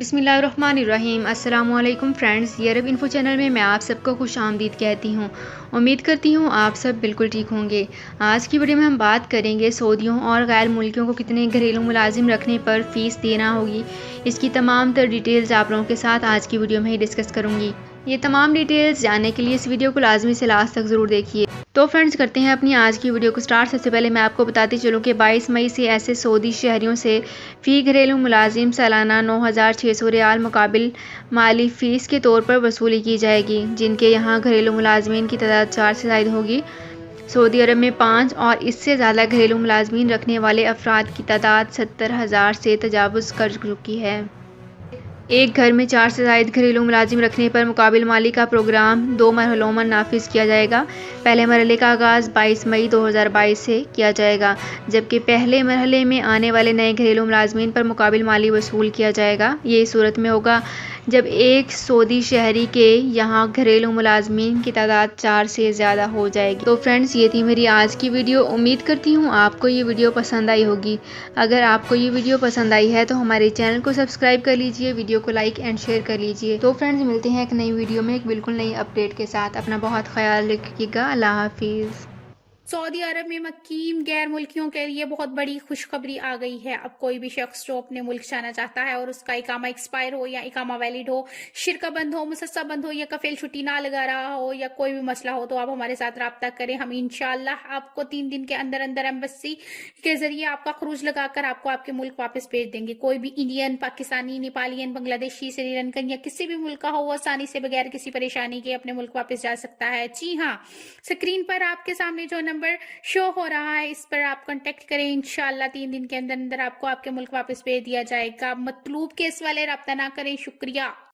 بسم اللہ الرحمن الرحیم۔ السلام علیکم فرینڈز، یہ عرب انفو چینل میں آپ سب کو خوش آمدید کہتی ہوں۔ امید کرتی ہوں آپ سب بالکل ٹھیک ہوں گے۔ آج کی ویڈیو میں ہم بات کریں گے سعودیوں اور غیر ملکیوں کو کتنے گھریلو ملازم رکھنے پر فیس دینا ہوگی۔ اس کی تمام تر ڈیٹیلز آپ لوگوں کے ساتھ آج کی ویڈیو میں ہی ڈسکس کروں گی۔ یہ تمام ڈیٹیلز جاننے کے لیے اس ویڈیو کو لازمی سے لاسٹ تک ضرور دیکھیے۔ تو فرینڈز کرتے ہیں اپنی آج کی ویڈیو کو سٹارٹ۔ سب سے پہلے میں آپ کو بتاتی چلوں کہ 22 مئی سے ایسے سعودی شہریوں سے فی گھریلو ملازم سالانہ 9,600 ریال مقابل مالی فیس کے طور پر وصولی کی جائے گی، جن کے یہاں گھریلو ملازمین کی تعداد 4 سے زائد ہوگی۔ سعودی عرب میں 5 اور اس سے زیادہ گھریلو ملازمین رکھنے والے افراد کی تعداد 70,000 سے تجاوز کر چکی ہے۔ ایک گھر میں 4 سے زائد گھریلو ملازم رکھنے پر مقابل مالی کا پروگرام 2 مرحلوں میں نافذ کیا جائے گا۔ پہلے مرحلے کا آغاز 22 مئی 2022 سے کیا جائے گا، جبکہ پہلے مرحلے میں آنے والے نئے گھریلو ملازمین پر مقابل مالی وصول کیا جائے گا۔ یہ اس صورت میں ہوگا جب ایک سعودی شہری کے یہاں گھریلو ملازمین کی تعداد 4 سے زیادہ ہو جائے گی۔ تو فرینڈز، یہ تھی میری آج کی ویڈیو۔ امید کرتی ہوں آپ کو یہ ویڈیو پسند آئی ہوگی۔ اگر آپ کو یہ ویڈیو پسند آئی ہے تو ہمارے چینل کو سبسکرائب کر لیجئے، ویڈیو کو لائک اینڈ شیئر کر لیجئے۔ تو فرینڈز، ملتے ہیں ایک نئی ویڈیو میں ایک بالکل نئی اپڈیٹ کے ساتھ۔ اپنا بہت خیال رکھیے گا۔ اللہ حافظ۔ سعودی عرب میں مقیم غیر ملکیوں کے لیے بہت بڑی خوشخبری آ گئی ہے۔ اب کوئی بھی شخص جو اپنے ملک جانا چاہتا ہے اور اس کا اقامہ ایکسپائر ہو یا اقامہ ویلڈ ہو، شرکہ بند ہو، مسسہ بند ہو یا کفیل چھٹی نہ لگا رہا ہو یا کوئی بھی مسئلہ ہو، تو آپ ہمارے ساتھ رابطہ کریں۔ ہم انشاءاللہ آپ کو 3 دن کے اندر اندر ایمبیسی کے ذریعے آپ کا خروج لگا کر آپ کو آپ کے ملک واپس بھیج دیں گے۔ کوئی بھی انڈین، پاکستانی، نیپالین، بنگلہ دیشی، سری لنکن یا کسی بھی ملک کا ہو، وہ آسانی سے بغیر کسی پریشانی کے اپنے ملک واپس جا سکتا ہے۔ جی ہاں، اسکرین پر آپ کے سامنے جو نمبر شو ہو رہا ہے، اس پر آپ کانٹیکٹ کریں۔ انشاءاللہ 3 دن کے اندر اندر آپ کو آپ کے ملک واپس بھیج دیا جائے گا۔ مطلوب کیس والے رابطہ نہ کریں۔ شکریہ۔